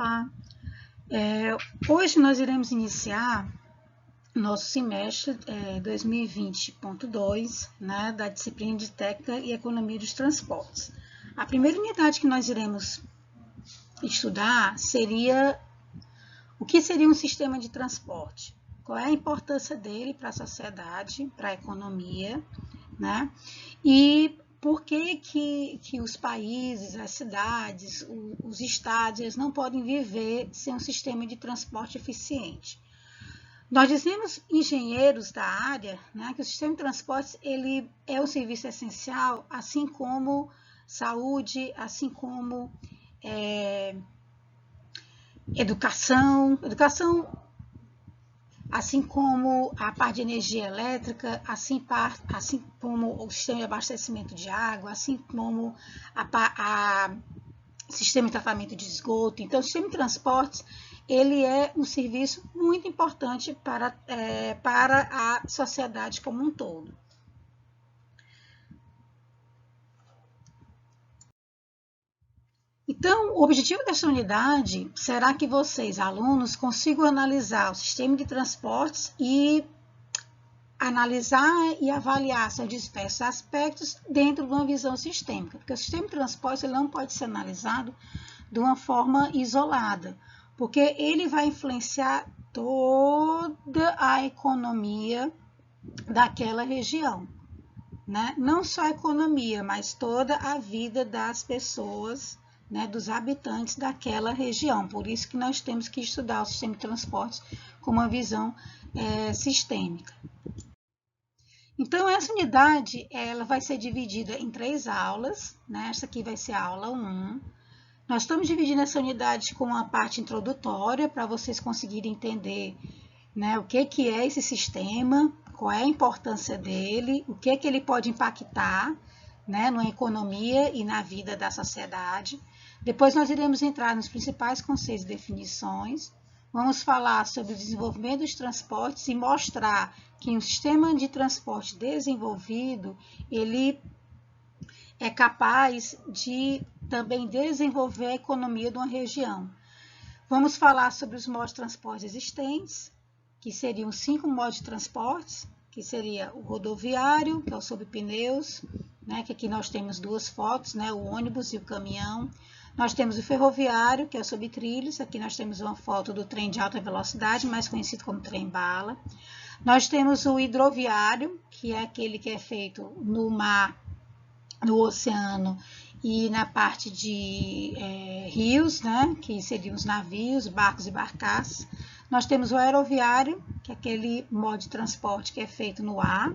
Olá! Hoje nós iremos iniciar nosso semestre 2020.2, né, da disciplina de Técnica e Economia dos Transportes. A primeira unidade que nós iremos estudar seria o que seria um sistema de transporte, qual é a importância dele para a sociedade, para a economia, né, e por que os países, as cidades, os estados, eles não podem viver sem um sistema de transporte eficiente. Nós dizemos, engenheiros da área, né, que o sistema de transportes ele é um serviço essencial, assim como saúde, assim como educação, assim como a parte de energia elétrica, assim como o sistema de abastecimento de água, assim como o sistema de tratamento de esgoto. Então, o sistema de transportes ele é um serviço muito importante para a sociedade como um todo. Então, o objetivo dessa unidade será que vocês, alunos, consigam analisar o sistema de transportes e analisar e avaliar seus diversos aspectos dentro de uma visão sistêmica, porque o sistema de transportes ele não pode ser analisado de uma forma isolada, porque ele vai influenciar toda a economia daquela região, né? Não só a economia, mas toda a vida das pessoas, né, dos habitantes daquela região. Por isso que nós temos que estudar o sistema de transportes com uma visão sistêmica. Então, essa unidade ela vai ser dividida em 3 aulas, né? Essa aqui vai ser a aula 1. Nós estamos dividindo essa unidade com uma parte introdutória para vocês conseguirem entender, né, o que é esse sistema, qual é a importância dele, o que ele pode impactar, né, na economia e na vida da sociedade. Depois nós iremos entrar nos principais conceitos e definições. Vamos falar sobre o desenvolvimento dos transportes e mostrar que um sistema de transporte desenvolvido, ele é capaz de também desenvolver a economia de uma região. Vamos falar sobre os modos de transporte existentes, que seriam 5 modos de transporte, que seria o rodoviário, que é o sobre pneus, né, que aqui nós temos 2 fotos, né, o ônibus e o caminhão. Nós temos o ferroviário, que é sobre trilhos, aqui nós temos uma foto do trem de alta velocidade, mais conhecido como trem-bala. Nós temos o hidroviário, que é aquele que é feito no mar, no oceano e na parte de rios, né, que seriam os navios, barcos e barcaças. Nós temos o aeroviário, que é aquele modo de transporte que é feito no ar,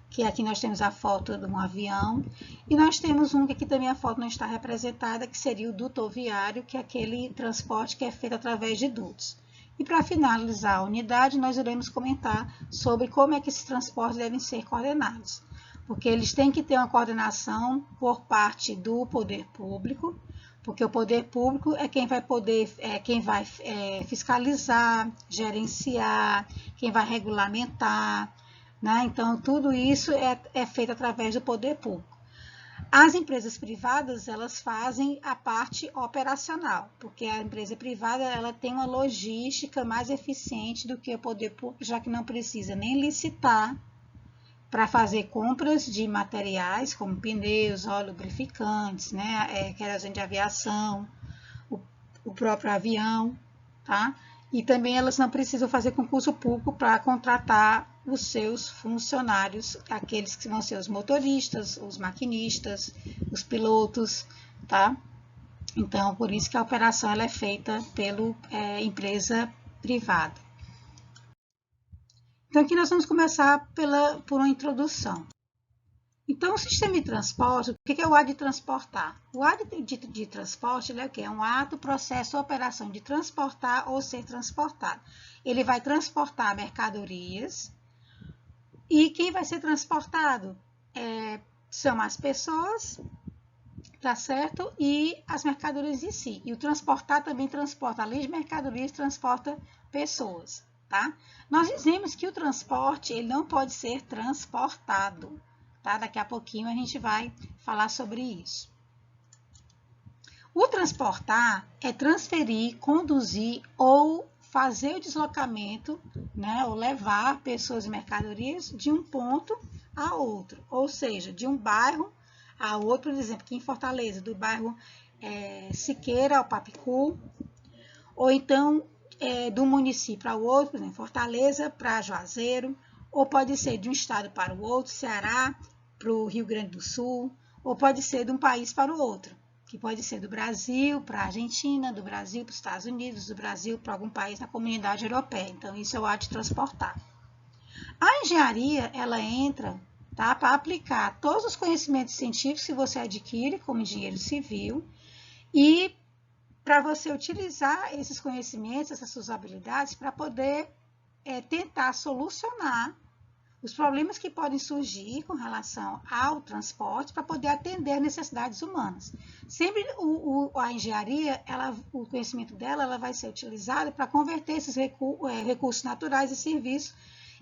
que aqui nós temos a foto de um avião. E nós temos um que aqui também a foto não está representada, que seria o dutoviário, que é aquele transporte que é feito através de dutos. E para finalizar a unidade, nós iremos comentar sobre como é que esses transportes devem ser coordenados, porque eles têm que ter uma coordenação por parte do poder público, porque o poder público é quem vai fiscalizar, gerenciar, quem vai regulamentar, né? Então, tudo isso é feito através do poder público. As empresas privadas, elas fazem a parte operacional, porque a empresa privada ela tem uma logística mais eficiente do que o poder público, já que não precisa nem licitar para fazer compras de materiais como pneus, óleo, lubrificantes, né, querosene de aviação, o próprio avião, tá? E também elas não precisam fazer concurso público para contratar os seus funcionários, aqueles que vão ser os motoristas, os maquinistas, os pilotos, tá? Então, por isso que a operação ela é feita pela empresa privada. Então, aqui nós vamos começar por uma introdução. Então, o sistema de transporte, o que é o ato de transportar? O ato de transporte ele é o quê? É um ato, processo ou operação de transportar ou ser transportado. Ele vai transportar mercadorias e quem vai ser transportado são as pessoas, tá certo? E as mercadorias em si. E o transportar também transporta, além de mercadorias, transporta pessoas, tá? Nós dizemos que o transporte ele não pode ser transportado. Tá? Daqui a pouquinho a gente vai falar sobre isso. O transportar é transferir, conduzir ou fazer o deslocamento, né, ou levar pessoas e mercadorias de um ponto a outro, ou seja, de um bairro a outro, por exemplo, aqui em Fortaleza, do bairro Siqueira ao Papicu, ou então do município ao outro, por exemplo, Fortaleza para Juazeiro, ou pode ser de um estado para o outro, Ceará para o Rio Grande do Sul, ou pode ser de um país para o outro, que pode ser do Brasil para a Argentina, do Brasil para os Estados Unidos, do Brasil para algum país na comunidade europeia. Então, isso é o ato de transportar. A engenharia, ela entra, tá, para aplicar todos os conhecimentos científicos que você adquire como engenheiro civil e para você utilizar esses conhecimentos, essas suas habilidades, para poder tentar solucionar os problemas que podem surgir com relação ao transporte para poder atender necessidades humanas. Sempre a engenharia, o conhecimento dela, ela vai ser utilizada para converter esses recursos naturais e serviços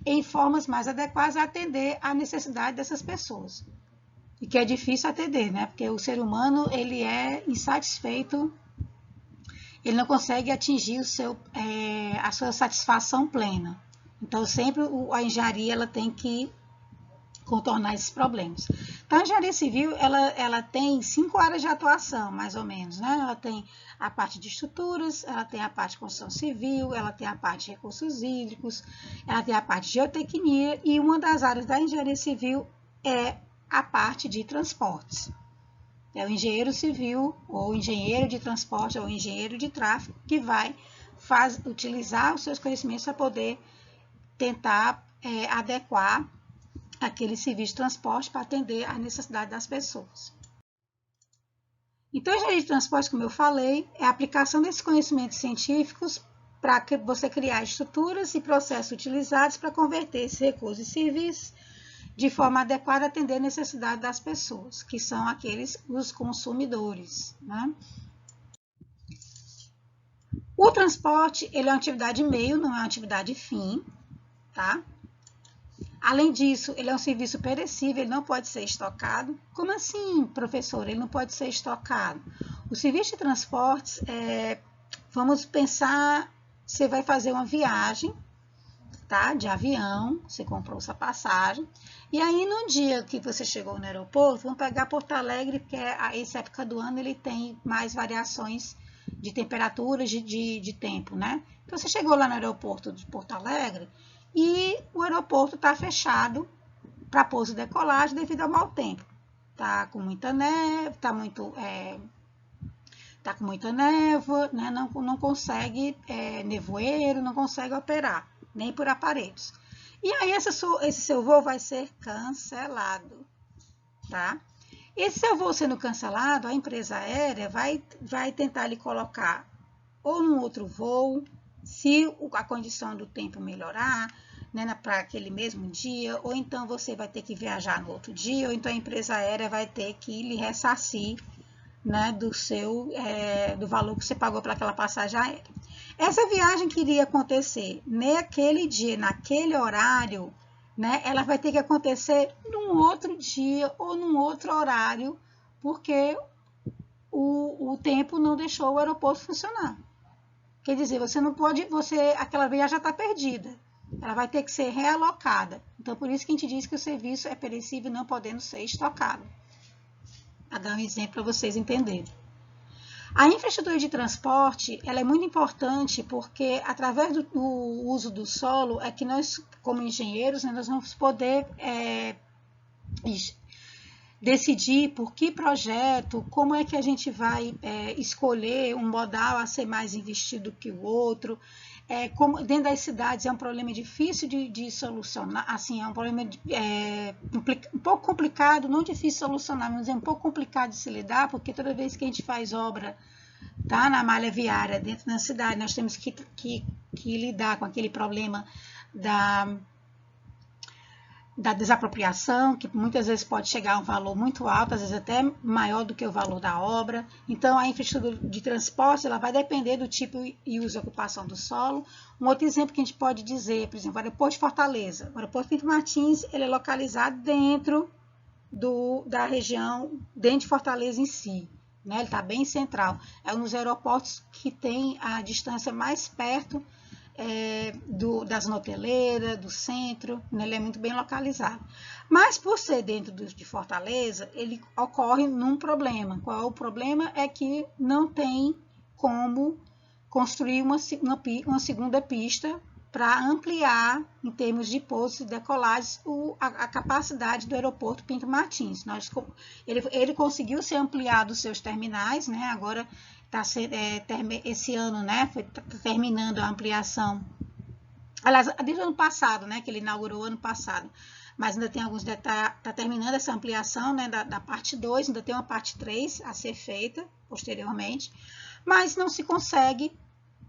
em formas mais adequadas a atender à necessidade dessas pessoas. E que é difícil atender, né? Porque o ser humano, ele é insatisfeito, ele não consegue atingir a sua satisfação plena. Então, sempre a engenharia ela tem que contornar esses problemas. Então, a engenharia civil ela tem 5 áreas de atuação, mais ou menos, né? Ela tem a parte de estruturas, ela tem a parte de construção civil, ela tem a parte de recursos hídricos, ela tem a parte de geotecnia e uma das áreas da engenharia civil é a parte de transportes. É o engenheiro civil, ou engenheiro de transporte, ou engenheiro de tráfego, que vai utilizar os seus conhecimentos para poder tentar adequar aquele serviço de transporte para atender a necessidade das pessoas. Então, a engenharia de transporte, como eu falei, é a aplicação desses conhecimentos científicos para você criar estruturas e processos utilizados para converter esses recursos e serviços de forma adequada a atender a necessidade das pessoas, que são os consumidores, né? O transporte, ele é uma atividade meio, não é uma atividade fim, tá? Além disso, ele é um serviço perecível, ele não pode ser estocado. Como assim, professor? Ele não pode ser estocado? O serviço de transportes, vamos pensar, você vai fazer uma viagem, tá? De avião, você comprou sua passagem, e aí no dia que você chegou no aeroporto, vamos pegar Porto Alegre, porque essa época do ano ele tem mais variações de temperaturas, de tempo, né? Então você chegou lá no aeroporto de Porto Alegre e o aeroporto está fechado para pouso e decolagem devido ao mau tempo. Tá com muita neve, tá com muita névoa, né? Não consegue nevoeiro, não consegue operar, nem por aparelhos. E aí esse seu voo vai ser cancelado, tá? Esse seu voo sendo cancelado, a empresa aérea vai tentar lhe colocar ou num outro voo, se a condição do tempo melhorar, né, para aquele mesmo dia, ou então você vai ter que viajar no outro dia, ou então a empresa aérea vai ter que lhe ressarcir, né, do valor que você pagou para aquela passagem aérea. Essa viagem que iria acontecer naquele dia, naquele horário, né, ela vai ter que acontecer num outro dia ou num outro horário, porque o tempo não deixou o aeroporto funcionar. Quer dizer, você não pode, aquela viagem já está perdida. Ela vai ter que ser realocada. Então, por isso que a gente diz que o serviço é perecível, não podendo ser estocado. Vou dar um exemplo para vocês entenderem. A infraestrutura de transporte, ela é muito importante porque, através do uso do solo, é que nós, como engenheiros, né, nós vamos poder decidir por que projeto, como é que a gente vai escolher um modal a ser mais investido que o outro. Como dentro das cidades é um problema difícil de solucionar, assim, é um problema um pouco complicado, não difícil de solucionar, mas é um pouco complicado de se lidar, porque toda vez que a gente faz obra, tá, na malha viária dentro da cidade, nós temos que lidar com aquele problema da desapropriação, que muitas vezes pode chegar a um valor muito alto, às vezes até maior do que o valor da obra. Então, a infraestrutura de transporte ela vai depender do tipo e uso e ocupação do solo. Um outro exemplo que a gente pode dizer, por exemplo, o aeroporto de Fortaleza. O aeroporto Pinto Martins ele é localizado dentro da região, dentro de Fortaleza em si. né? Ele está bem central. É um dos aeroportos que tem a distância mais perto da zona hoteleira, do centro, né? Ele é muito bem localizado. Mas por ser dentro de Fortaleza, ele ocorre num problema. Qual é o problema? É que não tem como construir uma segunda pista para ampliar, em termos de pousos e decolagens, a capacidade do aeroporto Pinto Martins. Ele conseguiu ser ampliado os seus terminais, né? Agora esse ano, né, foi terminando a ampliação, aliás, desde o ano passado, né, que ele inaugurou ano passado, mas ainda tem alguns detalhes, está terminando essa ampliação, né, da parte 2, ainda tem uma parte 3 a ser feita posteriormente, mas não se consegue,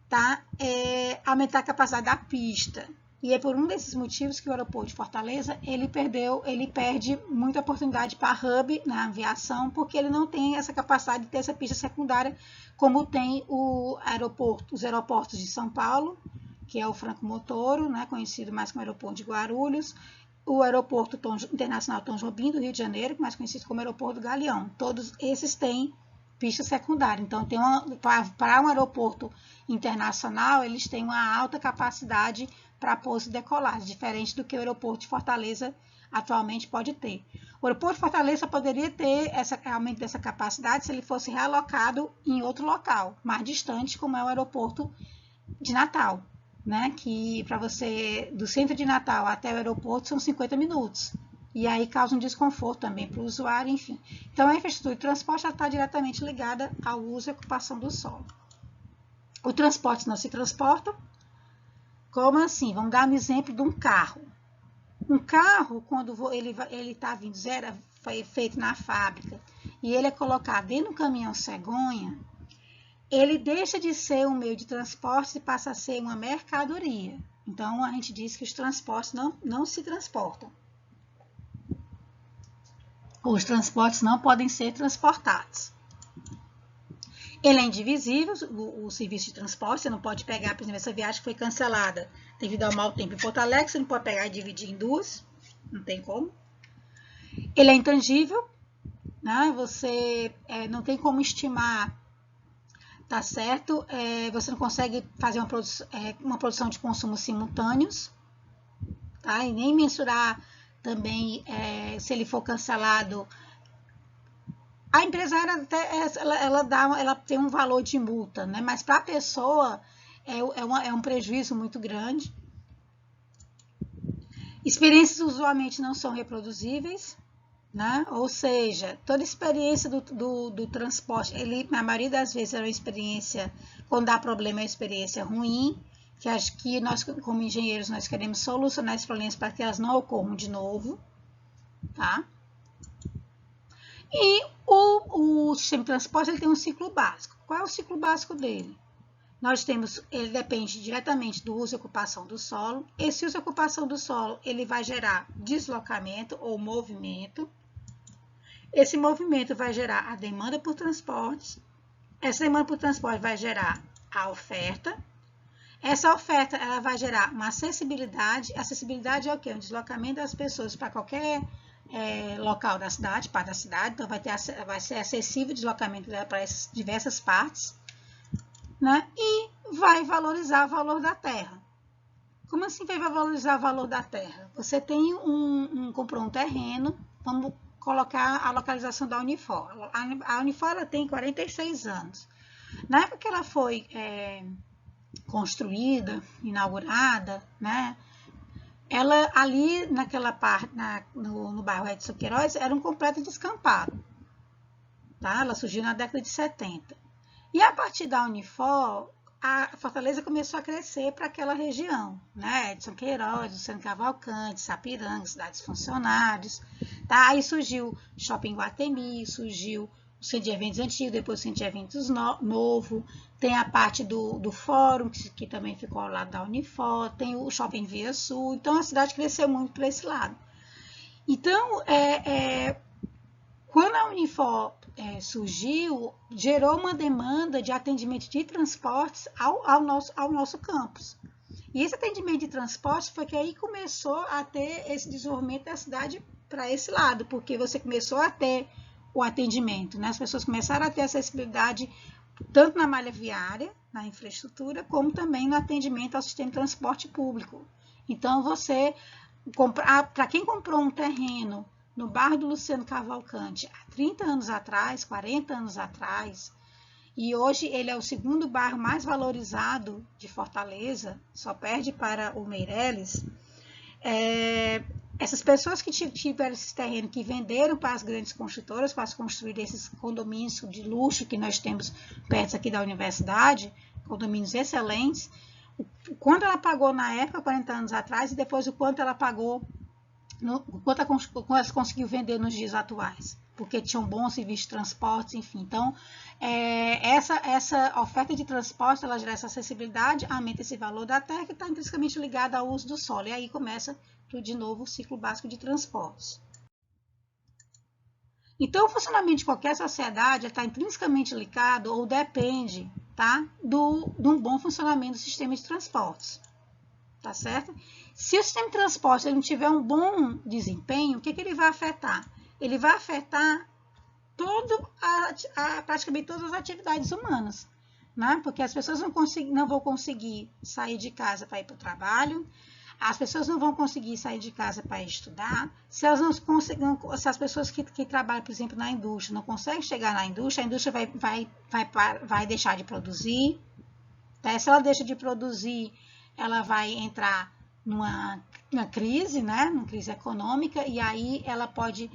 tá, aumentar a capacidade da pista. E é por um desses motivos que o aeroporto de Fortaleza ele perde muita oportunidade para hub na aviação, porque ele não tem essa capacidade de ter essa pista secundária, como tem os aeroportos de São Paulo, que é o Franco Montoro, né, conhecido mais como aeroporto de Guarulhos, o aeroporto internacional Tom Jobim do Rio de Janeiro, mais conhecido como aeroporto do Galeão. Todos esses têm pista secundária. Então, para um aeroporto internacional, eles têm uma alta capacidade para pouso e decolagem, diferente do que o aeroporto de Fortaleza atualmente pode ter. O aeroporto de Fortaleza poderia ter aumento dessa capacidade se ele fosse realocado em outro local, mais distante, como é o aeroporto de Natal, né? Que para você, do centro de Natal até o aeroporto, são 50 minutos. E aí causa um desconforto também para o usuário, enfim. Então, a infraestrutura de transporte está diretamente ligada ao uso e ocupação do solo. O transporte não se transporta. Como assim? Vamos dar um exemplo de um carro. Um carro, quando ele está vindo zero, foi feito na fábrica, e ele é colocado dentro do caminhão cegonha, ele deixa de ser um meio de transporte e passa a ser uma mercadoria. Então, a gente diz que os transportes não se transportam. Os transportes não podem ser transportados. Ele é indivisível, o serviço de transporte, você não pode pegar, por exemplo, essa viagem que foi cancelada devido ao mau tempo em Porto Alegre, você não pode pegar e dividir em duas, não tem como. Ele é intangível, né? Você não tem como estimar, tá certo? Você não consegue fazer uma produção de consumos simultâneos, tá? E nem mensurar também se ele for cancelado. A empresária ela tem um valor de multa, né? Mas para a pessoa é um prejuízo muito grande. Experiências usualmente não são reproduzíveis, né? Ou seja, toda experiência do transporte, na maioria das vezes é uma experiência, quando dá problema é uma experiência ruim, que acho que nós, como engenheiros, nós queremos solucionar esses problemas para que elas não ocorram de novo, tá? E o sistema de transporte ele tem um ciclo básico. Qual é o ciclo básico dele? Ele depende diretamente do uso e ocupação do solo. Esse uso e ocupação do solo ele vai gerar deslocamento ou movimento. Esse movimento vai gerar a demanda por transportes. Essa demanda por transporte vai gerar a oferta. Essa oferta ela vai gerar uma acessibilidade. Acessibilidade é o quê? Um deslocamento das pessoas para qualquer local da cidade, parte da cidade. Então, vai ser acessível o deslocamento dela para essas diversas partes, né? E vai valorizar o valor da terra. Como assim vai valorizar o valor da terra? Você comprou um terreno, vamos colocar a localização da Unifor. A Unifor ela tem 46 anos. Na época que ela foi construída, inaugurada, né? Ela ali naquela parte, no bairro Edson Queiroz, era um completo descampado. Tá? Ela surgiu na década de 70. E a partir da Unifor, a Fortaleza começou a crescer para aquela região, né? Edson Queiroz, Luciano Cavalcante, Sapiranga, cidades funcionários. Tá? Aí surgiu o Shopping Guatemi, surgiu o Centro de Eventos antigo, depois o Centro de Eventos novo, tem a parte do Fórum, que também ficou ao lado da Unifor, tem o Shopping Via Sul, então a cidade cresceu muito para esse lado. Então, quando a Unifor surgiu, gerou uma demanda de atendimento de transportes ao nosso campus. E esse atendimento de transportes foi que aí começou a ter esse desenvolvimento da cidade para esse lado, porque você começou a ter o atendimento, né? As pessoas começaram a ter acessibilidade tanto na malha viária, na infraestrutura, como também no atendimento ao sistema de transporte público. Então, para quem comprou um terreno no bairro do Luciano Cavalcante há 30 anos atrás, 40 anos atrás, e hoje ele é o segundo bairro mais valorizado de Fortaleza, só perde para o Meireles, essas pessoas que tiveram esse terreno, que venderam para as grandes construtoras, para construir esses condomínios de luxo que nós temos perto aqui da universidade, condomínios excelentes, o quanto ela pagou na época, 40 anos atrás, e depois o quanto ela pagou, o quanto ela conseguiu vender nos dias atuais, porque tinha um bom serviço de transporte, enfim. Então, essa oferta de transporte, ela gera essa acessibilidade, aumenta esse valor da terra, que está intrinsecamente ligado ao uso do solo, e aí começa tudo de novo o ciclo básico de transportes. Então, o funcionamento de qualquer sociedade está intrinsecamente ligado ou depende, tá, de um bom funcionamento do sistema de transportes, tá certo? Se o sistema de transporte não tiver um bom desempenho, o que ele vai afetar? Ele vai afetar praticamente todas as atividades humanas, né? Porque as pessoas não vão conseguir sair de casa para ir para o trabalho, as pessoas não vão conseguir sair de casa para estudar, se as pessoas que trabalham, por exemplo, na indústria, não conseguem chegar na indústria, a indústria vai deixar de produzir, tá? Se ela deixa de produzir, ela vai entrar numa crise, né? Numa crise econômica, e aí ela pode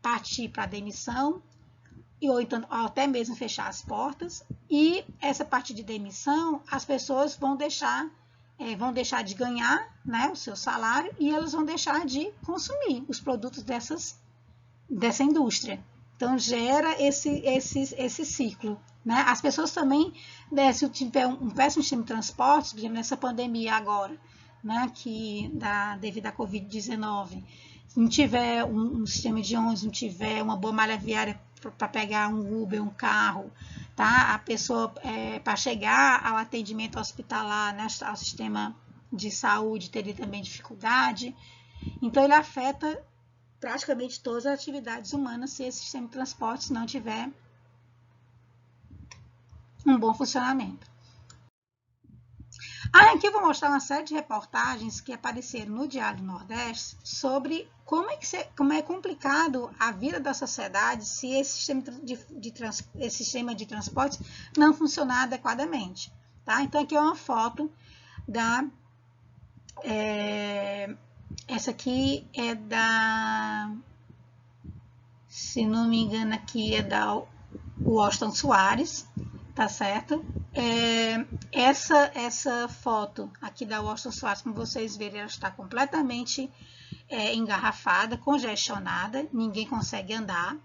partir para a demissão, ou então até mesmo fechar as portas, e essa parte de demissão, as pessoas vão deixar de ganhar, né, o seu salário, e elas vão deixar de consumir os produtos dessa indústria. Então, gera esse ciclo, né? As pessoas também, né, se tiver um péssimo sistema de transportes, por exemplo, nessa pandemia agora, né, devido à Covid-19, se não tiver um sistema de ônibus, não tiver uma boa malha viária para pegar um Uber, um carro, tá? A pessoa, para chegar ao atendimento hospitalar, né, ao sistema de saúde, teria também dificuldade. Então, ele afeta praticamente todas as atividades humanas se esse sistema de transportes não tiver um bom funcionamento. Aqui eu vou mostrar uma série de reportagens que apareceram no Diário do Nordeste sobre como é complicado a vida da sociedade se esse sistema de transportes não funcionar adequadamente, tá? Então, aqui é uma foto essa aqui é se não me engano, aqui é da Washington Soares, tá certo? Essa foto aqui da Washington Soares, como vocês verem, ela está completamente engarrafada, congestionada, ninguém consegue andar.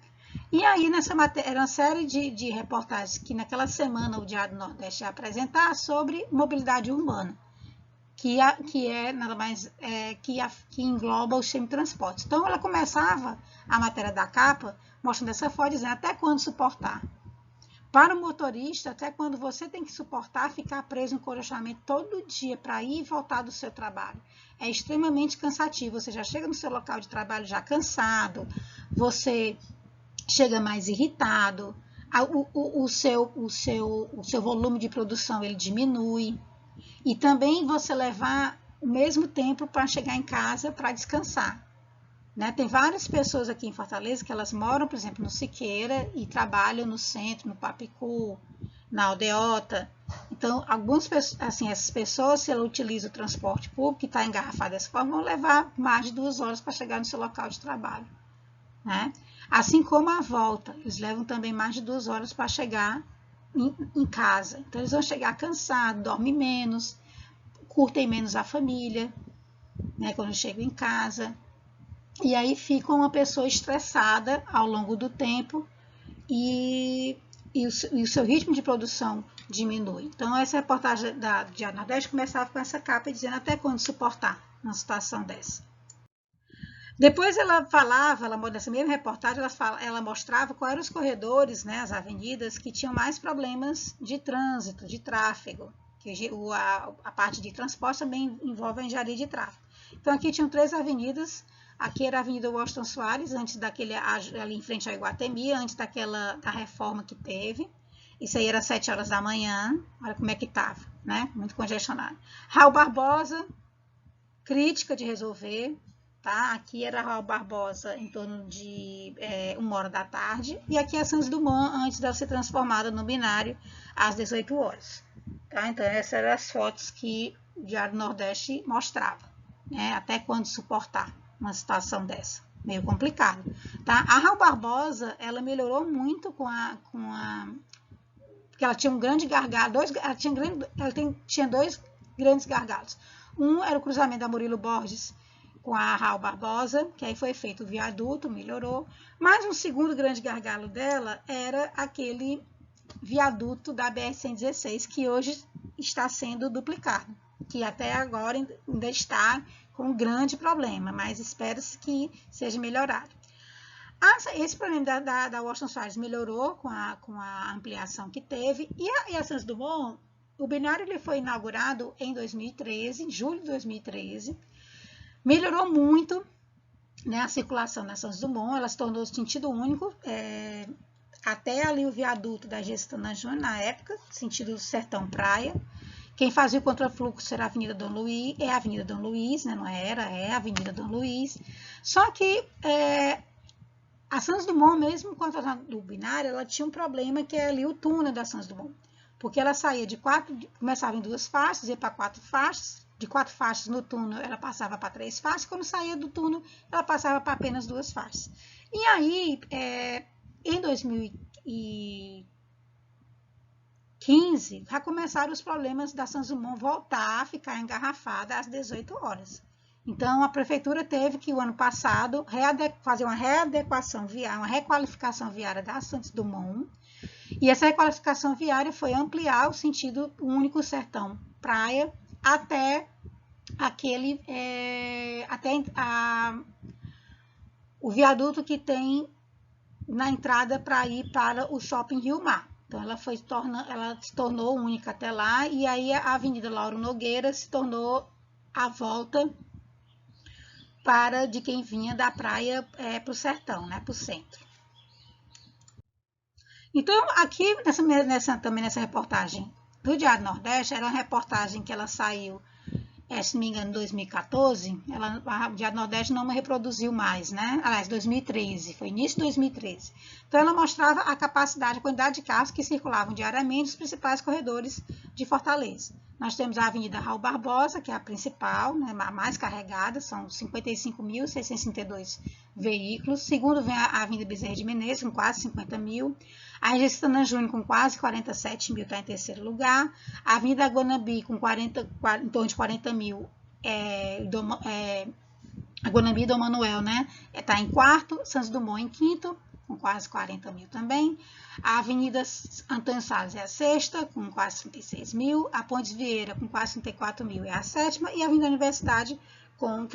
E aí, nessa matéria, era uma série de reportagens que naquela semana o Diário do Nordeste ia apresentar sobre mobilidade urbana, que é nada mais que engloba o sistema de transporte. Então, ela começava a matéria da capa mostrando essa foto, dizendo até quando suportar. Para o motorista, até quando você tem que suportar ficar preso no congestionamento todo dia para ir e voltar do seu trabalho. É extremamente cansativo. Você já chega no seu local de trabalho já cansado, você chega mais irritado, o seu volume de produção ele diminui. E também você levar o mesmo tempo para chegar em casa para descansar. Né? Tem várias pessoas aqui em Fortaleza que elas moram, por exemplo, no Siqueira e trabalham no centro, no Papicu, na Aldeota. Então, essas pessoas, se ela utiliza o transporte público, que está engarrafado dessa forma, vão levar mais de 2 horas para chegar no seu local de trabalho. Né? Assim como a volta, eles levam também mais de 2 horas para chegar em casa. Então, eles vão chegar cansados, dormem menos, curtem menos a família, né, quando chegam em casa. E aí fica uma pessoa estressada ao longo do tempo e o seu ritmo de produção diminui. Então, essa reportagem da Diário Nordeste começava com essa capa dizendo até quando suportar uma situação dessa. Depois ela nessa mesma reportagem, ela mostrava quais eram os corredores, né, as avenidas que tinham mais problemas de trânsito, de tráfego. que a parte de transporte também envolve a engenharia de tráfego. Então, aqui tinham 3 avenidas. Aqui era a Avenida Washington Soares, antes daquele, ali em frente ao Iguatemi, antes da reforma que teve. Isso aí era 7 horas da manhã, olha como é que estava, né? Muito congestionado. Raul Barbosa, crítica de resolver, tá? Aqui era Raul Barbosa em torno de 1 hora da tarde, e aqui é Santos Dumont, antes de ser transformada no binário, às 18 horas. Tá? Então, essas eram as fotos que o Diário do Nordeste mostrava, né? Até quando suportar uma situação dessa, meio complicado, tá? A Raul Barbosa, ela melhorou muito porque ela tinha um grande gargalo, tinha 2 grandes gargalos. Um era o cruzamento da Murilo Borges com a Raul Barbosa, que aí foi feito o viaduto, melhorou, mas um segundo grande gargalo dela era aquele viaduto da BR-116, que hoje está sendo duplicado, que até agora ainda está com um grande problema, mas espera-se que seja melhorado. Esse problema da Washington Soares melhorou com a ampliação que teve, e a Santos Dumont, o binário ele foi inaugurado em 2013, em julho de 2013, melhorou muito, né, a circulação na Santos Dumont, ela se tornou sentido único, até ali o viaduto da Gestana Júnior, na época, sentido Sertão Praia. Quem fazia o contrafluxo era a Avenida Dom Luiz, é a Avenida Dom Luiz, né, não era, é a Avenida Dom Luiz. Só que a Santos Dumont, mesmo quando estava do binário, ela tinha um problema que é ali o túnel da Santos Dumont. Porque ela saía começava em 2 faixas, ia para 4 faixas, de 4 faixas no túnel ela passava para 3 faixas, quando saía do túnel ela passava para apenas 2 faixas. E aí, em 2015, já começaram os problemas da Santos Dumont voltar a ficar engarrafada às 18 horas. Então, a prefeitura teve que, o ano passado, fazer uma readequação viária, uma requalificação viária da Santos Dumont. E essa requalificação viária foi ampliar o sentido único Sertão Praia até o viaduto que tem na entrada para ir para o Shopping Rio Mar. Então, ela se tornou única até lá, e aí a Avenida Lauro Nogueira se tornou a volta de quem vinha da praia para o sertão, né, para o centro. Então, aqui também nessa reportagem do Diário Nordeste, era uma reportagem que ela saiu, se não me engano, em 2014, o Diário Nordeste não reproduziu mais, né? Aliás, 2013, foi início de 2013. Então, ela mostrava a quantidade de carros que circulavam diariamente nos principais corredores de Fortaleza. Nós temos a Avenida Raul Barbosa, que é a principal, né, a mais carregada, são 55.662 veículos. Segundo vem a Avenida Bezerra de Menezes, com quase 50 mil. A Gestana Júnior, com quase 47 mil, está em terceiro lugar. A Avenida Guanambi, com em torno de 40 mil. A Guanambi Dom Manuel, né, está em quarto. Santos Dumont em quinto, com quase 40 mil também. A Avenida Antônio Salles é a sexta, com quase 36 mil. A Pontes Vieira, com quase 34 mil, é a sétima. E a Avenida Universidade, com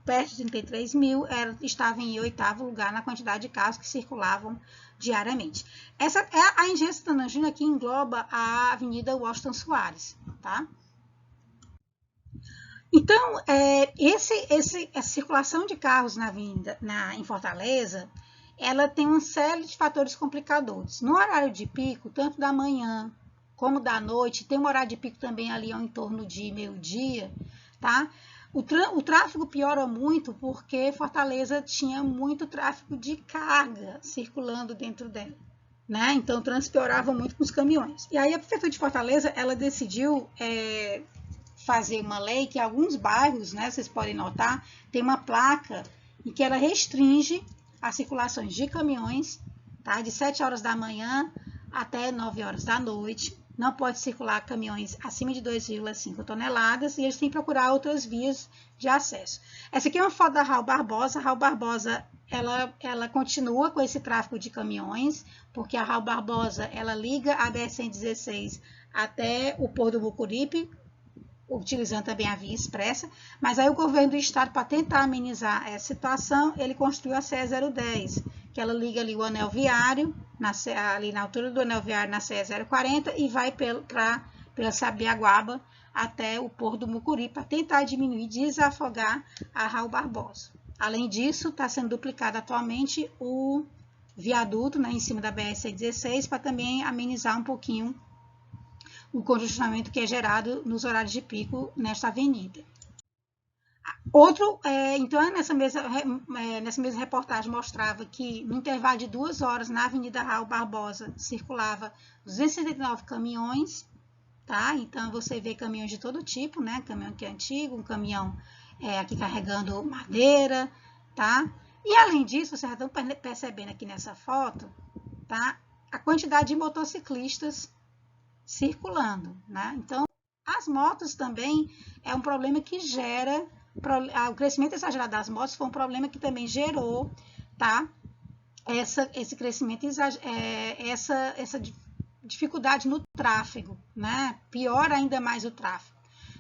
perto de 33 mil, estava em 8º lugar na quantidade de carros que circulavam diariamente. Essa é a Engenheiro Santana Júnior, que engloba a Avenida Washington Soares, tá? Então, essa circulação de carros em Fortaleza, ela tem uma série de fatores complicadores. No horário de pico, tanto da manhã como da noite, tem um horário de pico também ali em torno de meio-dia, tá? O tráfego piora muito porque Fortaleza tinha muito tráfego de carga circulando dentro dela, né? Então, o trânsito piorava muito com os caminhões. E aí, a Prefeitura de Fortaleza, ela decidiu fazer uma lei que alguns bairros, né, vocês podem notar, tem uma placa em que ela restringe as circulações de caminhões, tá? De 7 horas da manhã até 9 horas da noite. Não pode circular caminhões acima de 2,5 toneladas e eles têm que procurar outras vias de acesso. Essa aqui é uma foto da Raul Barbosa. A Raul Barbosa, ela continua com esse tráfego de caminhões, porque a Raul Barbosa, ela liga a BR-116 até o Porto do Mucuripe, utilizando também a via expressa, mas aí o governo do estado, para tentar amenizar essa situação, ele construiu a CE 010, que ela liga ali o anel viário, ali na altura do anel viário, na CE 040, e vai pela Sabiaguaba até o Porto do Mucuri, para tentar diminuir e desafogar a Raul Barbosa. Além disso, está sendo duplicado atualmente o viaduto, né, em cima da BR-116, para também amenizar um pouquinho o congestionamento que é gerado nos horários de pico nesta avenida. Então, nessa mesma reportagem mostrava que no intervalo de 2 horas na Avenida Raul Barbosa circulava 279 caminhões, tá? Então você vê caminhões de todo tipo, né? Caminhão que é antigo, um caminhão aqui carregando madeira, tá? E além disso, vocês já estão percebendo aqui nessa foto, tá? A quantidade de motociclistas circulando, né? Então, as motos também é um problema que gera, o crescimento exagerado das motos foi um problema que também gerou, tá? Esse crescimento, essa dificuldade no tráfego, né? Piora ainda mais o tráfego.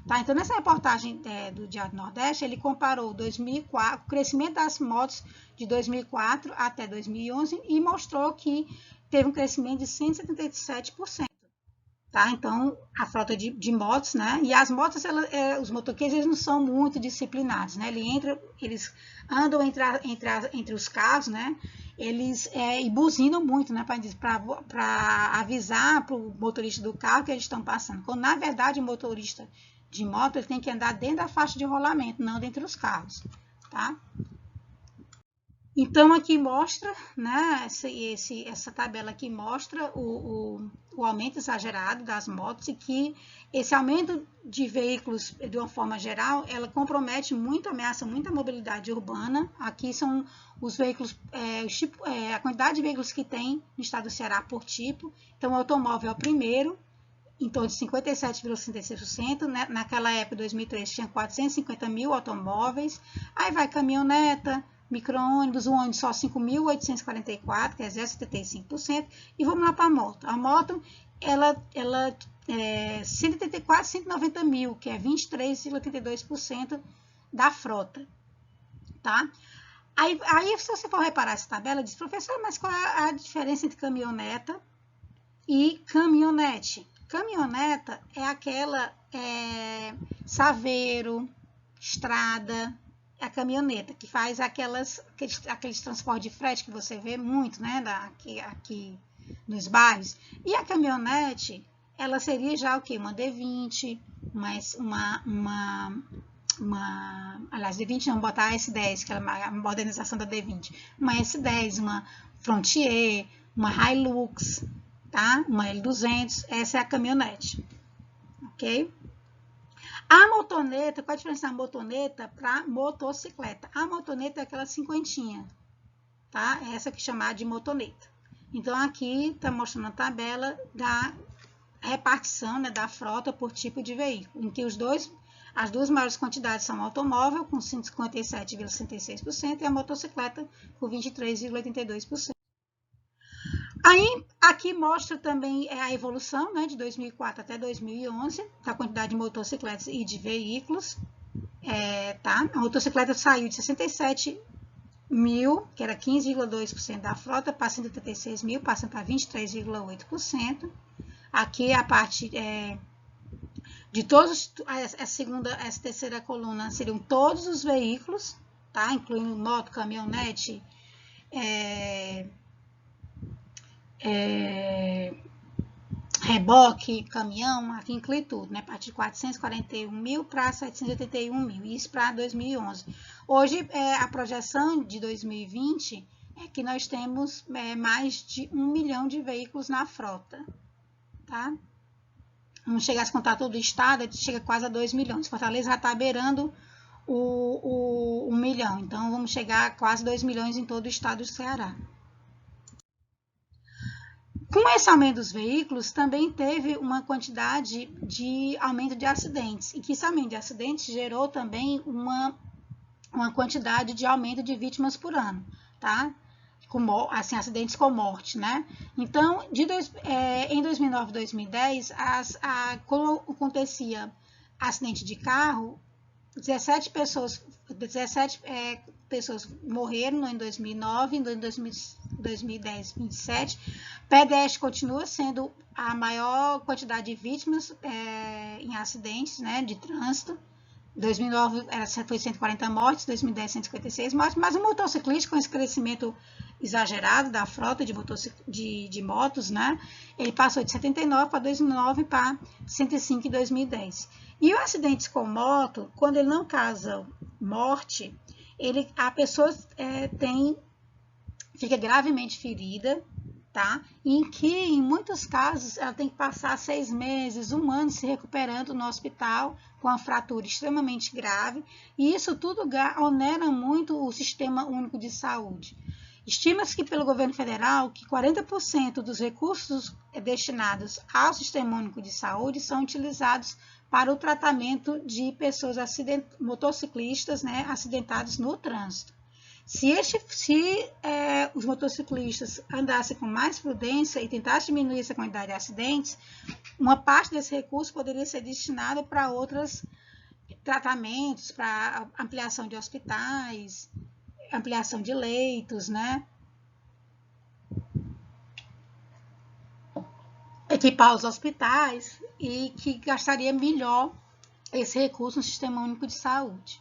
Tá? Então, nessa reportagem do Diário do Nordeste, ele comparou 2004, o crescimento das motos de 2004 até 2011 e mostrou que teve um crescimento de 177%. Tá? Então, a frota de motos, né? E as motos, os motoqueiros, eles não são muito disciplinados, né? Eles andam entre os carros, né? Eles e buzinam muito, né? Para avisar para o motorista do carro que eles estão passando. Quando, na verdade, o motorista de moto ele tem que andar dentro da faixa de rolamento, não dentro dos carros, tá? Então, aqui mostra, né, essa tabela aqui mostra o aumento exagerado das motos e que esse aumento de veículos, de uma forma geral, ela compromete muito, ameaça muito a mobilidade urbana. Aqui são os veículos, a quantidade de veículos que tem no estado do Ceará por tipo. Então, o automóvel é o primeiro, em torno de 57,66%. Né? Naquela época, 2003, tinha 450 mil automóveis. Aí vai caminhoneta, micro-ônibus, o ônibus só 5.844, quer dizer, 75%. E vamos lá para a moto. A moto, ela 184, 190 mil, que é 23,82% da frota, tá? Aí, se você for reparar essa tabela, diz, professor, mas qual é a diferença entre caminhoneta e caminhonete? Caminhoneta é aquela saveiro, estrada, a caminhoneta, que faz aqueles transportes de frete que você vê muito, né, aqui nos bairros. E a caminhonete, ela seria já o quê? Uma D20, aliás, D20 não, botar a S10, que é a modernização da D20. Uma S10, uma Frontier, uma Hilux, tá? Uma L200, essa é a caminhonete, ok? A motoneta, qual a diferença da motoneta para motocicleta? A motoneta é aquela cinquentinha, tá? Essa que é chamada de motoneta. Então, aqui está mostrando a tabela da repartição, né, da frota por tipo de veículo, em que as duas maiores quantidades são o automóvel, com 57,66%, e a motocicleta, com 23,82%. Aí, aqui mostra também a evolução, né, de 2004 até 2011, da quantidade de motocicletas e de veículos. Tá? A motocicleta saiu de 67 mil, que era 15,2% da frota, para 186 mil, passando para 23,8%. Aqui a parte de todos, essa terceira coluna seriam todos os veículos, tá? Incluindo moto, caminhonete, reboque, caminhão, aqui inclui tudo, né? A partir de 441 mil para 781 mil, isso para 2011. Hoje, a projeção de 2020 é que nós temos mais de 1 milhão de veículos na frota, tá? Vamos chegar a contar todo o estado, chega quase a 2 milhões. Fortaleza já está beirando o 1 milhão, então vamos chegar a quase 2 milhões em todo o estado do Ceará. Com esse aumento dos veículos, também teve uma quantidade de aumento de acidentes, e que esse aumento de acidentes gerou também uma quantidade de aumento de vítimas por ano, tá? Assim, acidentes com morte, né? Então, em 2009 e 2010, quando acontecia acidente de carro, 17 pessoas morreram no ano 2009, no ano 2010, 27. Pedestre continua sendo a maior quantidade de vítimas em acidentes, né, de trânsito. 2009 foi 140 mortes, 2010 156 mortes, mas o motociclista, com esse crescimento exagerado da frota de motos, né, ele passou de 79 para 2009 para 105 em 2010. E os acidentes com moto, quando ele não causa morte, a pessoa fica gravemente ferida, tá? Em que, em muitos casos, ela tem que passar 6 meses, 1 ano se recuperando no hospital com uma fratura extremamente grave, e isso tudo onera muito o Sistema Único de Saúde. Estima-se que pelo governo federal que 40% dos recursos destinados ao Sistema Único de Saúde são utilizados para o tratamento de pessoas motociclistas, né, acidentados no trânsito. Se os motociclistas andassem com mais prudência e tentassem diminuir essa quantidade de acidentes, uma parte desse recurso poderia ser destinada para outros tratamentos, para ampliação de hospitais, ampliação de leitos, né? Equipar os hospitais, e que gastaria melhor esse recurso no Sistema Único de Saúde.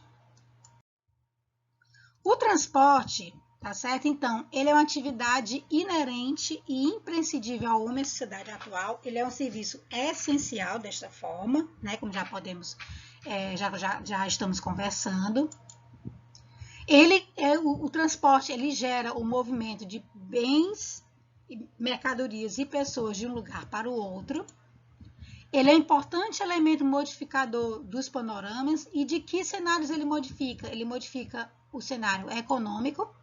O transporte, tá certo? Então, ele é uma atividade inerente e imprescindível ao homem na sociedade atual. Ele é um serviço essencial desta forma, né? Como já podemos, já estamos conversando. O transporte, ele gera o movimento de bens, mercadorias e pessoas de um lugar para o outro. Ele é um importante elemento modificador dos panoramas. E de que cenários ele modifica? Ele modifica o cenário econômico,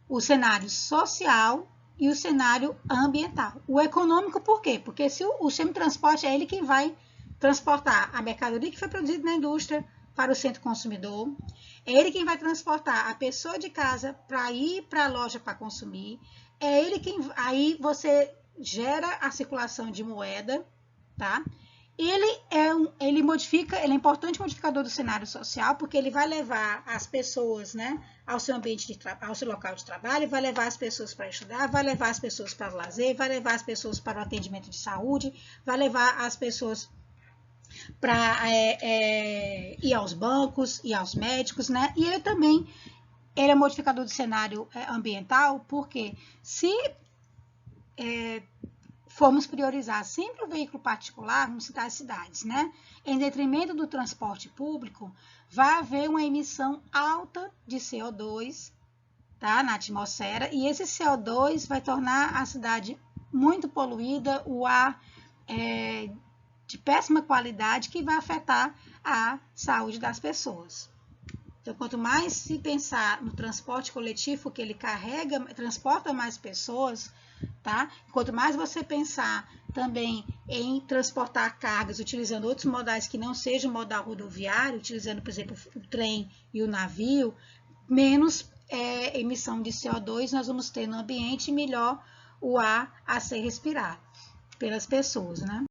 o cenário social e o cenário ambiental. O econômico, por quê? Porque se o semitransporte é ele que vai transportar a mercadoria que foi produzida na indústria para o centro consumidor, é ele quem vai transportar a pessoa de casa para ir para a loja para consumir, é ele quem... Aí você gera a circulação de moeda, tá? Ele é importante modificador do cenário social, porque ele vai levar as pessoas, né, ao seu ambiente ao seu local de trabalho, vai levar as pessoas para estudar, vai levar as pessoas para o lazer, vai levar as pessoas para o atendimento de saúde, vai levar as pessoas para ir aos bancos e aos médicos, né? E ele é modificador do cenário ambiental, porque se formos priorizar sempre o veículo particular, vamos citar as cidades, né? Em detrimento do transporte público, vai haver uma emissão alta de CO2, tá, na atmosfera, e esse CO2 vai tornar a cidade muito poluída, o ar de péssima qualidade, que vai afetar a saúde das pessoas. Então, quanto mais se pensar no transporte coletivo, que ele transporta mais pessoas, tá? Quanto mais você pensar também em transportar cargas utilizando outros modais que não sejam modal rodoviário, utilizando, por exemplo, o trem e o navio, menos emissão de CO2 nós vamos ter no ambiente, e melhor o ar a ser respirado pelas pessoas, né?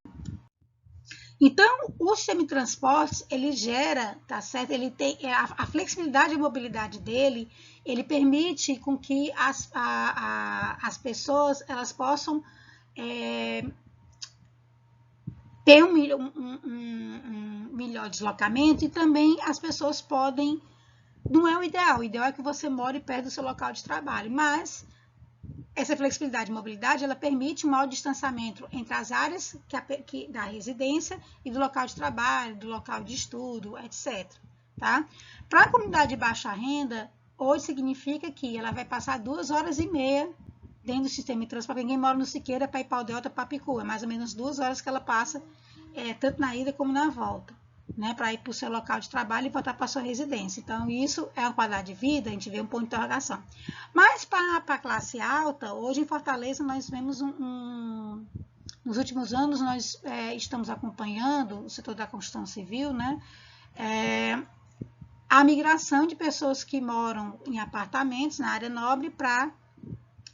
Então, o sistema de transportes, ele gera, tá certo? Ele tem a flexibilidade e mobilidade dele, ele permite com que as pessoas elas possam ter um melhor deslocamento, e também as pessoas podem, não é o ideal é que você more perto do seu local de trabalho, mas essa flexibilidade e mobilidade, ela permite um maior distanciamento entre as áreas da residência e do local de trabalho, do local de estudo, etc. Tá? Para a comunidade de baixa renda, hoje significa que ela vai passar 2h30 dentro do sistema de transporte. Ninguém mora no Siqueira para ir para o Delta, para Picu. É mais ou menos 2 horas que ela passa, tanto na ida como na volta, né, para ir para o seu local de trabalho e voltar para a sua residência. Então, isso é uma qualidade de vida, a gente vê um ponto de interrogação. Mas, para a classe alta, hoje em Fortaleza, nós vemos nos últimos anos, nós estamos acompanhando o setor da construção civil, né, a migração de pessoas que moram em apartamentos na área nobre para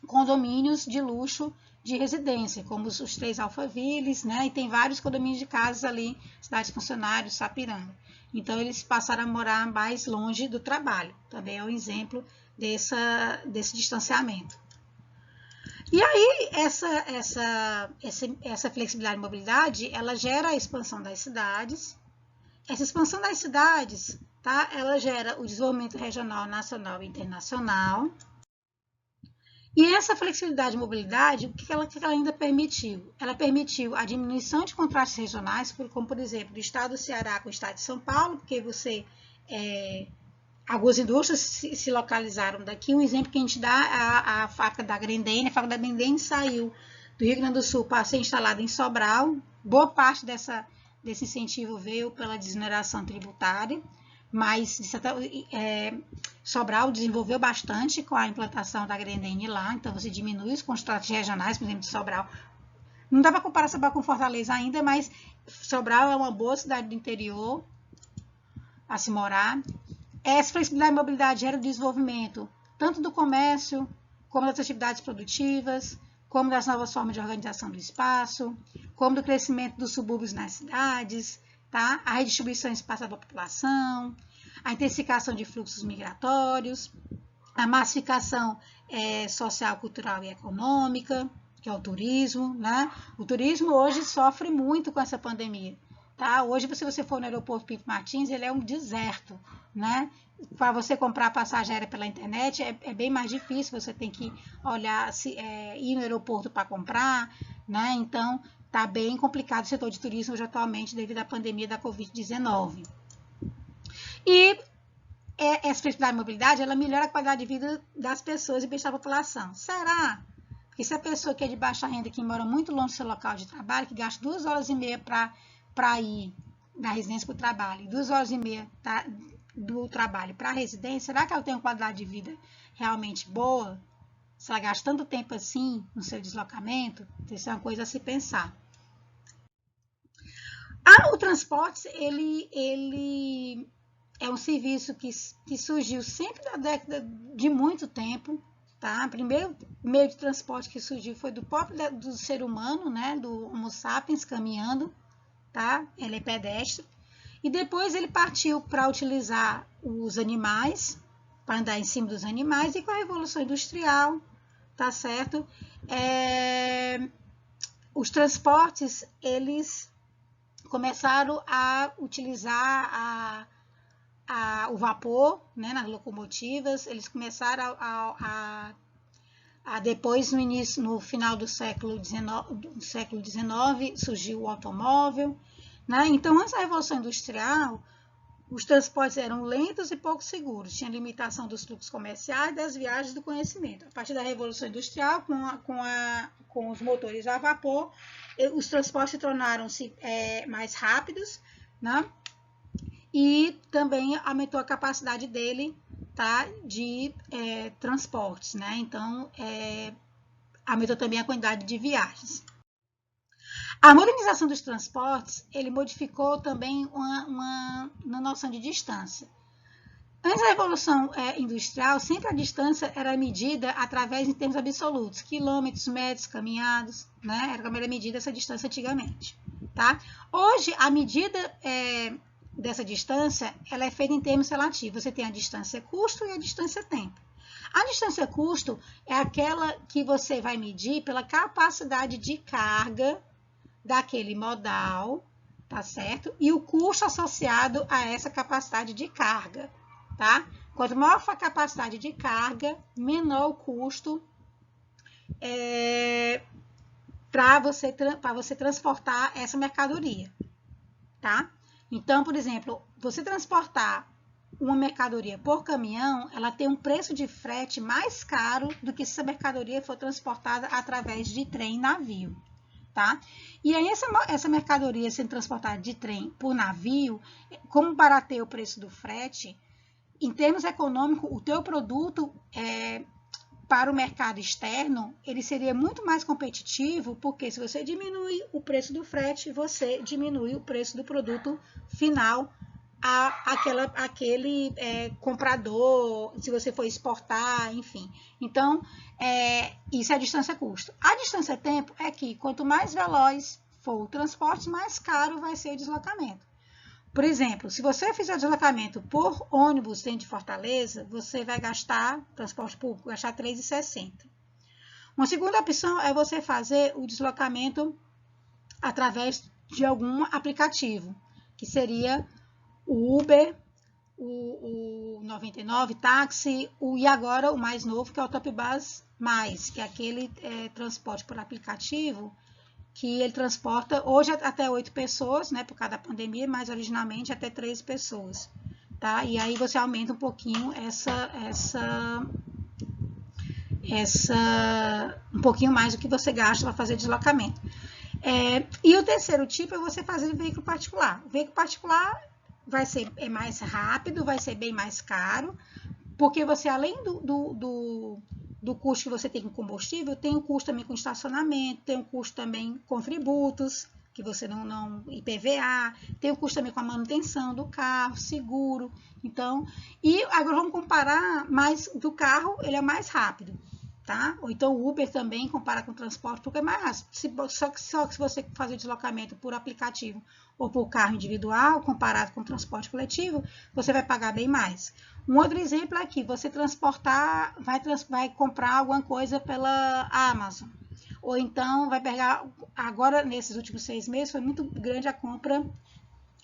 condomínios de luxo de residência, como os 3 Alphavilles, né? E tem vários condomínios de casas ali, cidades funcionários, Sapiranga. Então, eles passaram a morar mais longe do trabalho. Também é um exemplo desse distanciamento. E aí, essa flexibilidade e mobilidade, ela gera a expansão das cidades. Essa expansão das cidades, tá? Ela gera o desenvolvimento regional, nacional e internacional. E essa flexibilidade e mobilidade, o que ela ainda permitiu? Ela permitiu a diminuição de contrastes regionais, como, por exemplo, do estado do Ceará com o estado de São Paulo, porque algumas indústrias se localizaram daqui. Um exemplo que a gente dá é a fábrica da Grendene. A fábrica da Grendene saiu do Rio Grande do Sul para ser instalada em Sobral. Boa parte desse incentivo veio pela desoneração tributária, mas Sobral desenvolveu bastante com a implantação da Grendene lá, então você diminui os contrastes regionais, por exemplo, de Sobral. Não dá para comparar Sobral com Fortaleza ainda, mas Sobral é uma boa cidade do interior a se morar. Essa flexibilidade e mobilidade gera o desenvolvimento tanto do comércio, como das atividades produtivas, como das novas formas de organização do espaço, como do crescimento dos subúrbios nas cidades, tá? A redistribuição espacial da população, a intensificação de fluxos migratórios, a massificação social, cultural e econômica, que é o turismo, né? O turismo hoje sofre muito com essa pandemia. Tá? Hoje, se você for no aeroporto Pinto Martins, ele é um deserto, né? Para você comprar passagem aérea pela internet é bem mais difícil, você tem que olhar, ir no aeroporto para comprar, né? Então, está bem complicado o setor de turismo hoje atualmente devido à pandemia da Covid-19. E essa flexibilidade e mobilidade, ela melhora a qualidade de vida das pessoas e bem-estar da população. Será? Porque se a pessoa que é de baixa renda, que mora muito longe do seu local de trabalho, que gasta 2 horas e meia para ir da residência para o trabalho, e 2 horas e meia do trabalho para a residência, será que ela tem uma qualidade de vida realmente boa? Se ela gasta tanto tempo assim no seu deslocamento, isso é uma coisa a se pensar. O transporte, ele é um serviço que surgiu sempre na década de muito tempo, tá? O primeiro meio de transporte que surgiu foi do ser humano, né? Do Homo sapiens caminhando, tá? Ele é pedestre. E depois ele partiu para utilizar os animais, para andar em cima dos animais, e com a Revolução Industrial, tá certo? Os transportes, eles começaram a utilizar o vapor, né, nas locomotivas. Eles começaram depois, no final do século XIX, surgiu o automóvel, né? Então, antes da Revolução Industrial, os transportes eram lentos e pouco seguros, tinha limitação dos fluxos comerciais e das viagens do conhecimento. A partir da Revolução Industrial, com os motores a vapor, os transportes se tornaram-se mais rápidos, né? E também aumentou a capacidade dele, tá, de transportes, né? Então, aumentou também a quantidade de viagens. A modernização dos transportes, ele modificou também uma noção de distância. Antes da Revolução Industrial, sempre a distância era medida através em termos absolutos, quilômetros, metros, caminhados, né? Era como era medida essa distância antigamente, tá? Hoje, a medida dessa distância, ela é feita em termos relativos. Você tem a distância custo e a distância tempo. A distância custo é aquela que você vai medir pela capacidade de carga daquele modal, tá certo? E o custo associado a essa capacidade de carga, tá? Quanto maior for a capacidade de carga, menor o custo para você transportar essa mercadoria, tá? Então, por exemplo, você transportar uma mercadoria por caminhão, ela tem um preço de frete mais caro do que se essa mercadoria for transportada através de trem e navio, tá? E aí essa mercadoria sendo transportada de trem por navio, como barateia o preço do frete, em termos econômicos, o teu produto para o mercado externo, ele seria muito mais competitivo, porque se você diminui o preço do frete, você diminui o preço do produto final aquele comprador, se você for exportar, enfim. Então, isso é a distância-custo. A distância-tempo é que quanto mais veloz for o transporte, mais caro vai ser o deslocamento. Por exemplo, se você fizer o deslocamento por ônibus dentro de Fortaleza, você vai gastar, transporte público, gastar R$ 3,60. Uma segunda opção é você fazer o deslocamento através de algum aplicativo, que seria o Uber, o 99 táxi, e agora o mais novo, que é o Topbus+, que é aquele transporte por aplicativo, que ele transporta hoje até 8 pessoas, né, por causa da pandemia, mas originalmente até 13 pessoas, tá? E aí você aumenta um pouquinho um pouquinho mais do que você gasta para fazer deslocamento. E o terceiro tipo é você fazer veículo particular. O veículo particular vai ser mais rápido, vai ser bem mais caro, porque você, além do custo que você tem com combustível, tem um custo também com estacionamento, tem um custo também com tributos, que você não IPVA, tem um custo também com a manutenção do carro, seguro. Então, e agora vamos comparar mais do carro, ele é mais rápido, tá? Ou então o Uber também compara com o transporte, porque é mais rápido. Só que se você fazer o deslocamento por aplicativo ou por carro individual, comparado com o transporte coletivo, você vai pagar bem mais. Um outro exemplo é que você vai comprar alguma coisa pela Amazon. Ou então vai pegar, agora nesses últimos 6 meses, foi muito grande a compra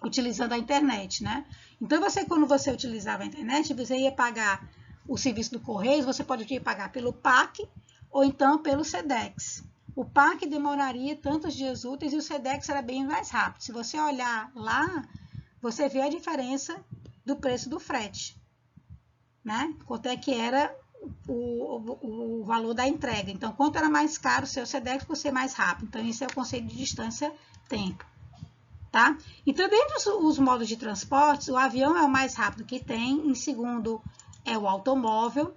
utilizando a internet, né? Então, quando você utilizava a internet, você ia pagar o serviço do Correios, você poderia pagar pelo PAC ou então pelo SEDEX. O PAC demoraria tantos dias úteis e o SEDEX era bem mais rápido. Se você olhar lá, você vê a diferença do preço do frete, né? Quanto é que era o valor da entrega. Então, quanto era mais caro o seu SEDEX por ser mais rápido. Então, esse é o conceito de distância-tempo. Tá? Então, dentre os modos de transporte, o avião é o mais rápido que tem, em segundo é o automóvel,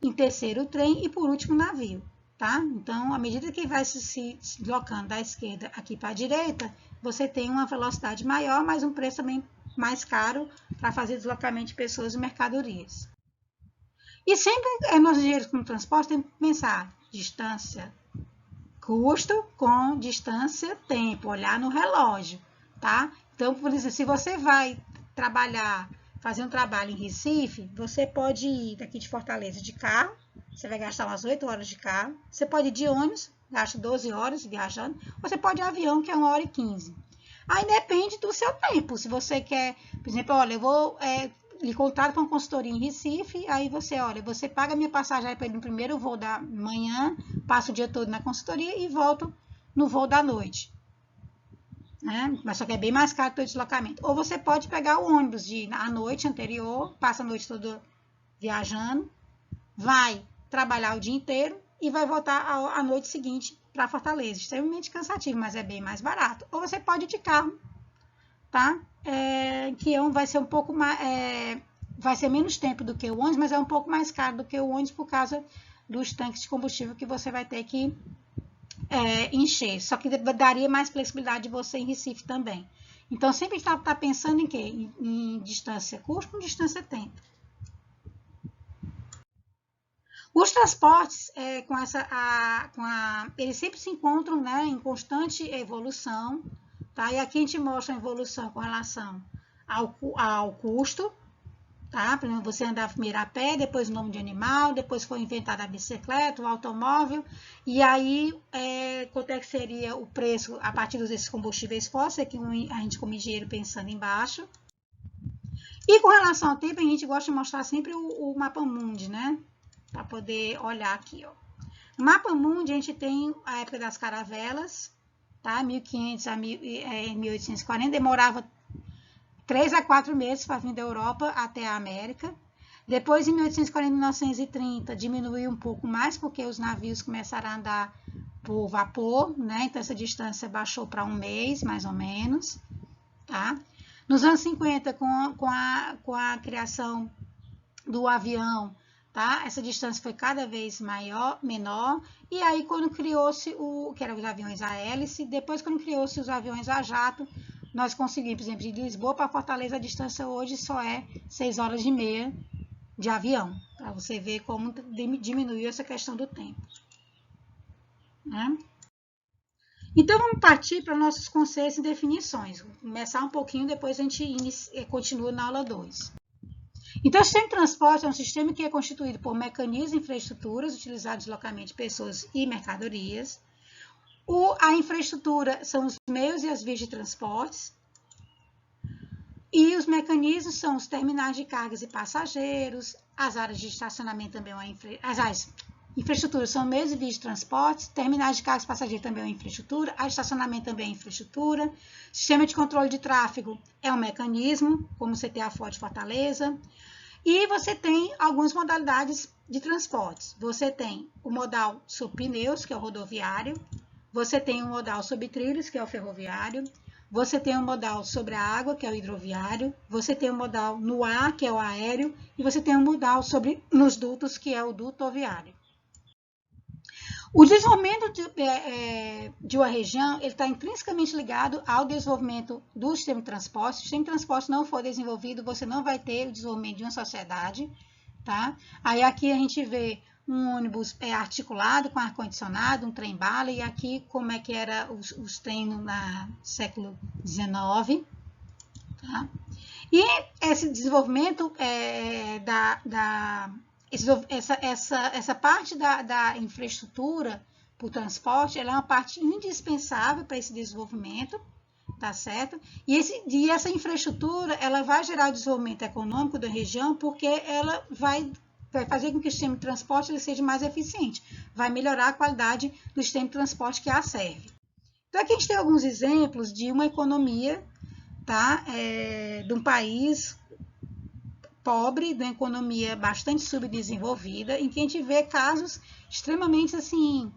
em terceiro o trem e por último o navio. Tá? Então, à medida que vai se deslocando da esquerda aqui para a direita, você tem uma velocidade maior, mas um preço também mais caro para fazer deslocamento de pessoas e mercadorias. E sempre nós engenheiros com transporte temos que pensar distância, custo com distância, tempo, olhar no relógio, tá? Então, por exemplo, se você vai fazer um trabalho em Recife, você pode ir daqui de Fortaleza de carro, você vai gastar umas 8 horas de carro, você pode ir de ônibus, gasta 12 horas viajando, ou você pode ir de avião, que é 1 hora e 15. Aí depende do seu tempo, se você quer, por exemplo, olha, eu vou lhe contrato para uma consultoria em Recife, aí você paga a minha passagem para ir no primeiro voo da manhã, passo o dia todo na consultoria e volto no voo da noite. Né? Mas só que é bem mais caro o seu deslocamento. Ou você pode pegar o ônibus à noite anterior, passa a noite toda viajando, vai trabalhar o dia inteiro e vai voltar à noite seguinte para Fortaleza. Extremamente cansativo, mas é bem mais barato. Ou você pode ir de carro, tá? Que vai ser um pouco mais, vai ser menos tempo do que o ônibus, mas é um pouco mais caro do que o ônibus por causa dos tanques de combustível que você vai ter que encher. Só que daria mais flexibilidade de você em Recife também. Então, sempre está pensando em quê? Em distância custo com distância tempo. Os transportes, eles sempre se encontram, né, em constante evolução. Tá? E aqui a gente mostra a evolução com relação ao custo. Tá? Por exemplo, você andava primeiro a pé, depois o nome de animal, depois foi inventada a bicicleta, o automóvel. E aí, quanto é que seria o preço a partir desses combustíveis fósseis, que a gente como engenheiro pensando embaixo. E com relação ao tempo, a gente gosta de mostrar sempre o mapa mundi, né? Para poder olhar aqui, ó. No mapa mundi, a gente tem a época das caravelas, tá? 1500 a 1840, demorava 3 a 4 meses para vir da Europa até a América. Depois, em 1840 e 1930, diminuiu um pouco mais, porque os navios começaram a andar por vapor, né? Então, essa distância baixou para 1 mês, mais ou menos, tá? Nos anos 50, com a criação do avião, tá? Essa distância foi cada vez menor, e aí quando criou-se que eram os aviões a hélice, depois quando criou-se os aviões a jato, nós conseguimos, por exemplo, de Lisboa para Fortaleza, a distância hoje só é 6 horas e meia de avião, para você ver como diminuiu essa questão do tempo, né? Então, vamos partir para nossos conceitos e definições. Vou começar um pouquinho, depois a gente continua na aula 2. Então, o sistema de transporte é um sistema que é constituído por mecanismos e infraestruturas utilizados localmente de pessoas e mercadorias. A infraestrutura são os meios e as vias de transportes. E os mecanismos são os terminais de cargas e passageiros, as áreas de estacionamento também, infraestrutura são meios e vias de transporte, terminais de cargas e passageiros também é uma infraestrutura, a estacionamento também é infraestrutura, sistema de controle de tráfego é um mecanismo, como você tem a Ford Fortaleza, e você tem algumas modalidades de transportes. Você tem o modal sob pneus, que é o rodoviário, você tem o modal sob trilhos, que é o ferroviário, você tem o modal sobre a água, que é o hidroviário, você tem o modal no ar, que é o aéreo, e você tem o modal nos dutos, que é o dutoviário. O desenvolvimento de uma região está intrinsecamente ligado ao desenvolvimento do sistema de transporte. Se o sistema de transporte não for desenvolvido, você não vai ter o desenvolvimento de uma sociedade, tá? Aí aqui a gente vê um ônibus articulado com ar-condicionado, um trem-bala, e aqui como é que era os trens no século XIX, tá? E esse desenvolvimento essa parte da infraestrutura para o transporte, ela é uma parte indispensável para esse desenvolvimento, tá certo? E essa infraestrutura, ela vai gerar o desenvolvimento econômico da região, porque ela vai fazer com que o sistema de transporte ele seja mais eficiente, vai melhorar a qualidade do sistema de transporte que a serve. Então, aqui a gente tem alguns exemplos de uma economia, tá? De um país pobre, de uma economia bastante subdesenvolvida, em que a gente vê casos extremamente assim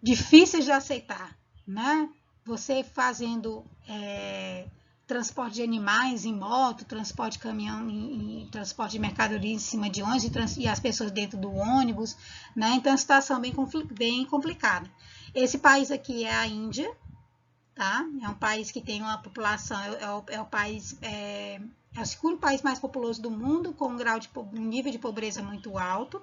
difíceis de aceitar, né? Você fazendo transporte de animais em moto, transporte de caminhão, transporte de mercadoria em cima de ônibus e as pessoas dentro do ônibus, né? Então é uma situação bem complicada. Esse país aqui é a Índia, tá? É um país que tem uma população, é o segundo país mais populoso do mundo, com um nível de pobreza muito alto.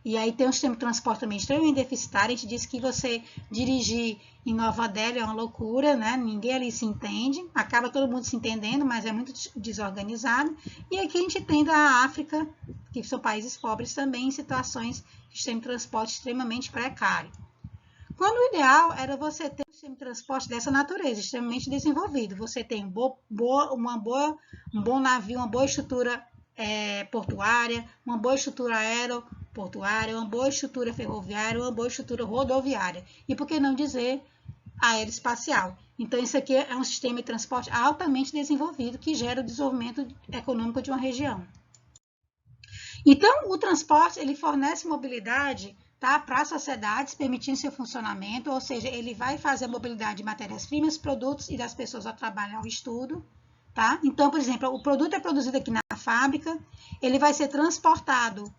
E aí tem um sistema de transporte também extremamente deficitário. A gente disse que você dirigir em Nova Delhi é uma loucura, né? Ninguém ali se entende. Acaba todo mundo se entendendo, mas é muito desorganizado. E aqui a gente tem da África, que são países pobres também, em situações de sistema de transporte extremamente precário. Quando o ideal era você ter um sistema de transporte dessa natureza, extremamente desenvolvido. Você tem um bom navio, uma boa estrutura portuária, uma boa estrutura aeroportuária, uma boa estrutura ferroviária, uma boa estrutura rodoviária. E por que não dizer aeroespacial? Então, isso aqui é um sistema de transporte altamente desenvolvido que gera o desenvolvimento econômico de uma região. Então, o transporte ele fornece mobilidade, tá, para as sociedades, permitindo seu funcionamento, ou seja, ele vai fazer a mobilidade de matérias-primas, produtos e das pessoas ao trabalho, ao estudo. Tá? Então, por exemplo, o produto é produzido aqui na fábrica, ele vai ser transportado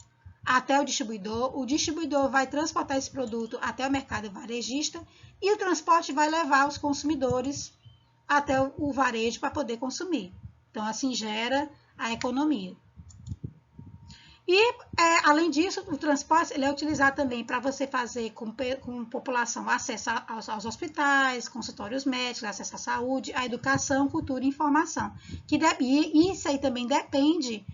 até o distribuidor vai transportar esse produto até o mercado varejista e o transporte vai levar os consumidores até o varejo para poder consumir. Então, assim gera a economia. E, além disso, o transporte ele é utilizado também para você fazer com população acesso aos hospitais, consultórios médicos, acesso à saúde, à educação, cultura e informação. E isso aí também depende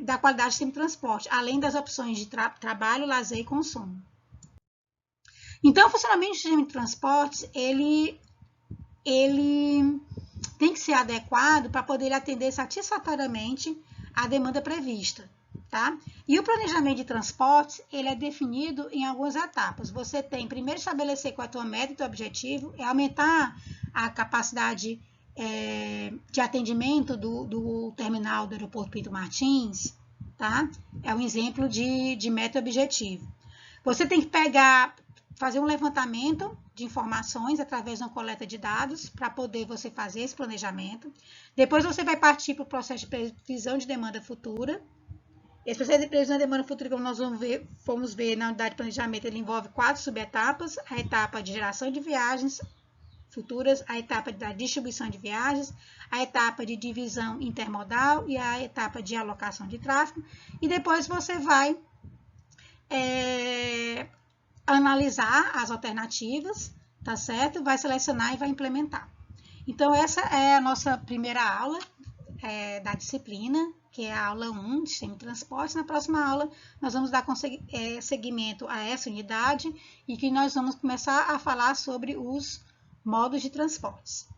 da qualidade do sistema de transporte, além das opções de trabalho, lazer e consumo. Então, o funcionamento do sistema de transportes, ele tem que ser adequado para poder atender satisfatoriamente a demanda prevista. Tá? E o planejamento de transportes, ele é definido em algumas etapas. Você tem, primeiro, estabelecer qual é a tua meta e teu objetivo, é aumentar a capacidade de atendimento do terminal do aeroporto Pinto Martins, tá? É um exemplo de meta e objetivo. Você tem que fazer um levantamento de informações através de uma coleta de dados para poder você fazer esse planejamento. Depois você vai partir para o processo de previsão de demanda futura. Esse processo de previsão de demanda futura, como nós vamos ver na unidade de planejamento, ele envolve 4 subetapas. A etapa de geração de viagens, futuras, a etapa da distribuição de viagens, a etapa de divisão intermodal e a etapa de alocação de tráfego. E depois você vai analisar as alternativas, tá certo? Vai selecionar e vai implementar. Então, essa é a nossa primeira aula da disciplina, que é a aula 1 de Sistema de Transportes. Na próxima aula, nós vamos dar seguimento a essa unidade e que nós vamos começar a falar sobre os modos de transportes.